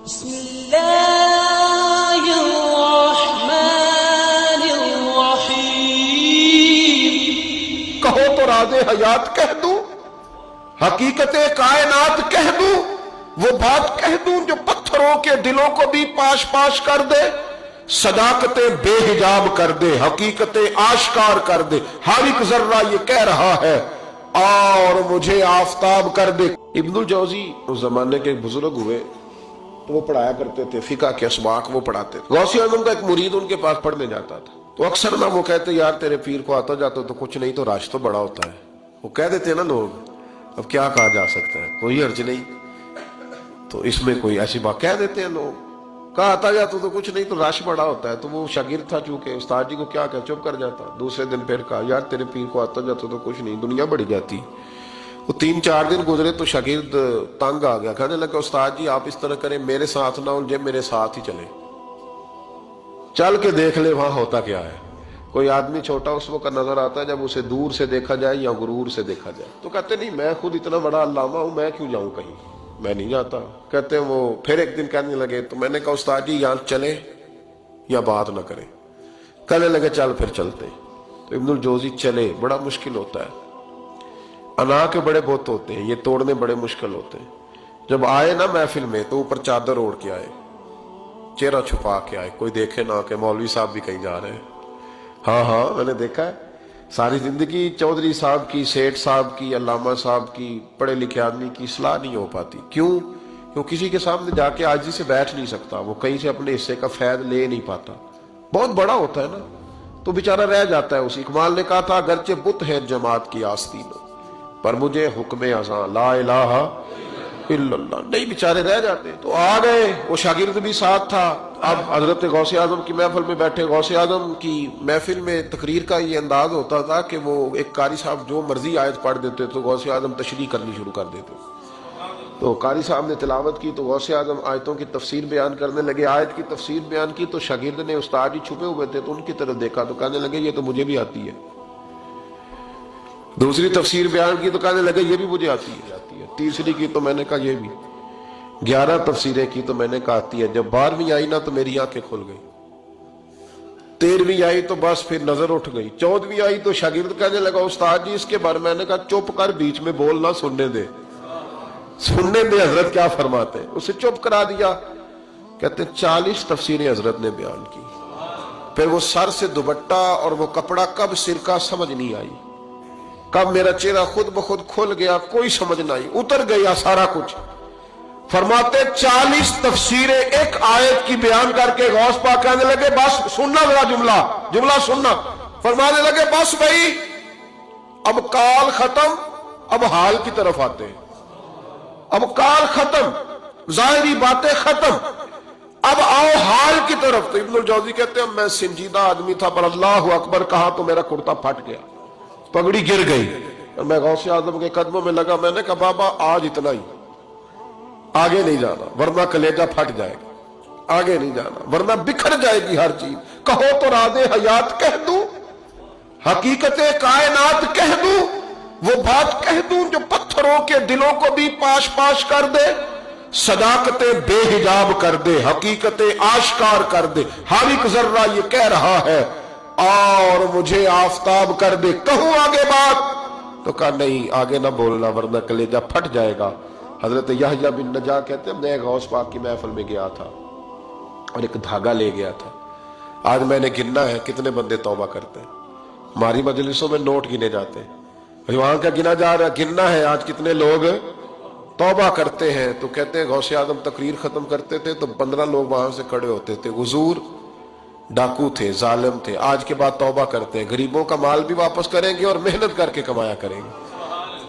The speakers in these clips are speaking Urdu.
بسم اللہ الرحمن الرحیم۔ کہو تو راز حیات کہہ دوں، حقیقت کائنات کہہ دوں، وہ بات کہہ دوں جو پتھروں کے دلوں کو بھی پاش پاش کر دے، صداقت بے حجاب کر دے، حقیقت آشکار کر دے۔ ہر ایک ذرہ یہ کہہ رہا ہے اور مجھے آفتاب کر دے۔ ابن الجوزی اس زمانے کے بزرگ ہوئے تو وہ پڑھایا کرتے تھے، فقہ کے اسباق وہ پڑھاتے تھے۔ غوث اعظم کا ایک مرید ان کے پاس پڑھنے جاتا تھا تو اکثر نہ وہ کہتے یار تیرے پیر کو آتا جاتا تو کچھ نہیں تو راش تو بڑا ہوتا ہے، وہ کہہ دیتے نا لوگ، اب کیا کہا جا سکتا ہے، کوئی حرج نہیں، تو اس میں کوئی ایسی بات کہہ دیتے ہیں لوگ، کہا آتا جاتا تو کچھ نہیں تو رش بڑا ہوتا ہے۔ تو وہ شاگرد تھا چونکہ استاد جی کو کیا کہ چپ کر جاتا۔ دوسرے دن پھر کہا یار تیرے پیر کو آتا جاتا تو کچھ نہیں، دنیا بڑھی جاتی۔ وہ 3-4 دن گزرے تو شاگرد تنگ آ گیا، کہنے لگا استاد جی آپ اس طرح کریں، میرے ساتھ نہ الجھے، میرے ساتھ ہی چلے، چل کے دیکھ لے وہاں ہوتا کیا ہے۔ کوئی آدمی چھوٹا اس وقت نظر آتا ہے جب اسے دور سے دیکھا جائے یا غرور سے دیکھا جائے۔ تو کہتے نہیں میں خود اتنا بڑا علامہ ہوں، میں کیوں جاؤں کہیں، میں نہیں جاتا۔ کہتے ہیں وہ پھر ایک دن کہنے لگے تو میں نے کہا استاد جی یہاں چلے یا بات نہ کریں، کہنے لگے چل پھر چلتے۔ تو ابن الجوزی چلے، بڑا مشکل ہوتا ہے، انا کے بڑے بت ہوتے ہیں، یہ توڑنے بڑے مشکل ہوتے ہیں۔ جب آئے نا محفل میں تو اوپر چادر اوڑھ کے آئے، چہرہ چھپا کے آئے، کوئی دیکھے نہ کہ مولوی صاحب بھی کہیں جا رہے ہیں۔ ہاں میں نے دیکھا ہے، ساری زندگی چودھری صاحب کی، سیٹھ صاحب کی، علامہ صاحب کی، پڑھے لکھے آدمی کی اصلاح نہیں ہو پاتی۔ کیوں کسی کے سامنے جا کے عاجزی سے بیٹھ نہیں سکتا، وہ کہیں سے اپنے حصے کا فیض لے نہیں پاتا، بہت بڑا ہوتا ہے نا، تو بیچارہ رہ جاتا ہے۔ اسی اقبال نے کہا تھا اگرچہ بت ہے جماعت کی آستین پر مجھے حکم اذاں لا الہ الا اللہ، نہیں بیچارے رہ جاتے۔ تو آ گئے، وہ شاگرد بھی ساتھ تھا۔ اب حضرت غوث اعظم کی محفل میں بیٹھے، غوث اعظم کی محفل میں تقریر کا یہ انداز ہوتا تھا کہ وہ ایک قاری صاحب جو مرضی آیت پڑھ دیتے تو غوث اعظم تشریح کرنی شروع کر دیتے۔ تو قاری صاحب نے تلاوت کی تو غوث اعظم آیتوں کی تفسیر بیان کرنے لگے، آیت کی تفسیر بیان کی تو شاگرد نے، استاد جی چھپے ہوئے تھے تو ان کی طرف دیکھا تو کہنے لگے یہ تو مجھے بھی آتی ہے۔ دوسری تفسیر بیان کی تو کہنے لگے یہ بھی مجھے آتی ہے۔ تیسری کی تو میں نے کہا یہ بھی۔ 11 تفسیریں کی تو میں نے کہا آتی ہے۔ جب 12ویں آئی نا تو میری آنکھیں کھل گئی، 13ویں آئی تو بس پھر نظر اٹھ گئی، 14ویں آئی تو شاگرد کہنے لگا استاد جی اس کے بارے میں نے کہا چپ کر، بیچ میں بولنا، سننے دے حضرت کیا فرماتے ہیں۔ اسے چپ کرا دیا۔ کہتے 40 تفسیریں حضرت نے بیان کی، پھر وہ سر سے دوپٹہ اور وہ کپڑا کب سر کا سمجھ نہیں آئی، کب میرا چہرہ خود بخود کھل گیا کوئی سمجھ نہ آئی، اتر گیا سارا کچھ۔ فرماتے 40 تفسیریں ایک آیت کی بیان کر کے غوث پاک کہنے لگے بس سننا ذرا، جملہ سننا۔ فرمانے لگے بس بھائی اب کال ختم، اب حال کی طرف آتے ہیں، اب کال ختم، ظاہری باتیں ختم، اب آؤ حال کی طرف۔ تو ابن الجوزی کہتے ہیں میں سنجیدہ آدمی تھا پر اللہ اکبر کہا تو میرا کرتا پھٹ گیا، پگڑی گر گئی، اور میں غوث اعظم کے قدموں میں لگا۔ میں نے کہا بابا آج اتنا ہی، آگے نہیں جانا ورنہ کلیجہ پھٹ جائے گا، آگے نہیں جانا ورنہ بکھر جائے گی ہر چیز۔ کہو تو راز حیات کہہ دوں، حقیقت کائنات کہہ دوں، وہ بات کہہ دوں جو پتھروں کے دلوں کو بھی پاش پاش کر دے، صداقت بے حجاب کر دے، حقیقت آشکار کر دے۔ ہر ایک ذرہ یہ کہہ رہا ہے اور مجھے آفتاب کر دے۔ کہوں آگے بات تو کہا نہیں آگے نہ بولنا ورنہ کلیجہ پھٹ جائے گا۔ حضرت یحییٰ بن نجاح کہتے ہیں میں غوث پاک کی محفل میں گیا تھا اور ایک دھاگا لے گیا تھا۔ آج میں نے گننا ہے کتنے بندے توبہ کرتے ہیں، ہماری مجلسوں میں نوٹ گنے جاتے ہیں، وہاں کا گنا جا رہا ہے، گننا ہے آج کتنے لوگ توبہ کرتے ہیں۔ تو کہتے ہیں غوث اعظم تقریر ختم کرتے تھے تو 15 لوگ وہاں سے کھڑے ہوتے تھے، حضور ڈاکو تھے، ظالم تھے، آج کے بعد توبہ کرتے ہیں، غریبوں کا مال بھی واپس کریں گے اور محنت کر کے کمایا کریں گے۔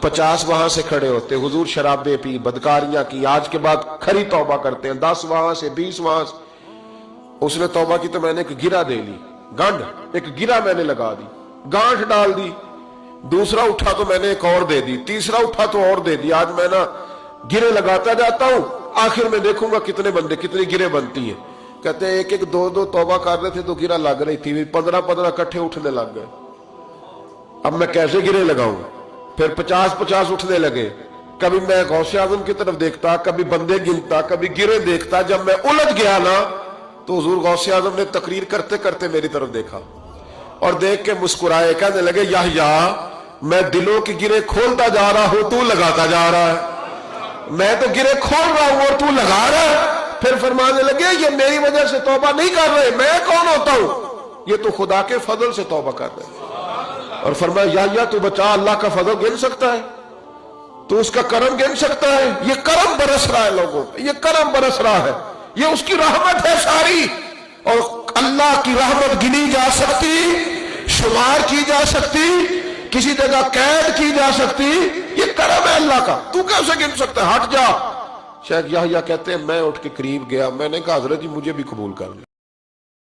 50 وہاں سے کھڑے ہوتے، حضور شرابیں پی، بدکاریاں کی، آج کے بعد کھری توبہ کرتے ہیں، 10 وہاں سے، 20 وہاں سے۔ اس نے توبہ کی تو میں نے ایک گرہ دے لی، گنڈ ایک گرہ میں نے لگا دی، گانٹھ ڈال دی، دوسرا اٹھا تو میں نے ایک اور دے دی، تیسرا اٹھا تو اور دے دی۔ آج میں نا گرے لگاتا جاتا ہوں، آخر میں دیکھوں گا کتنے بندے کتنی گرے بنتی ہیں۔ کہتے ہیں 1-1 2-2 توبہ کر رہے تھے تو گرہ لگ رہی تھی، 15-15 کٹھے اٹھنے لگ گئے۔ اب میں کیسے گرے لگاؤں؟ پھر 50-50 اٹھنے لگے، کبھی میں غوث اعظم کی طرف دیکھتا، کبھی بندے گنتا، کبھی گرے دیکھتا. جب میں الجھ گیا نا تو حضور غوث اعظم نے تقریر کرتے کرتے میری طرف دیکھا اور دیکھ کے مسکرائے، کہنے لگے یحییٰ میں دلوں کی گرے کھولتا جا رہا ہوں، تو لگاتا جا رہا ہے. میں تو گرے کھول رہا ہوں اور تو لگا رہا ہے. پھر فرمانے لگے یہ میری وجہ سے توبہ نہیں کر رہے، میں کون ہوتا ہوں؟ یہ تو خدا کے فضل سے توبہ کر رہے. اور فرمایا یحییٰ تو بچا، اللہ کا فضل گن سکتا ہے؟ تو اس کا کرم گن سکتا ہے؟ یہ کرم برس رہا ہے لوگوں پہ، یہ کرم برس رہا ہے، یہ اس کی رحمت ہے ساری. اور اللہ کی رحمت گنی جا سکتی، شمار کی جا سکتی، کسی جگہ قید کی جا سکتی؟ یہ کرم ہے اللہ کا، تو کیسے گن سکتا ہے؟ ہٹ جا. شیخ یحییٰ کہتے ہیں میں اٹھ کے قریب گیا، میں نے کہا حضرت جی مجھے بھی قبول کر لیں.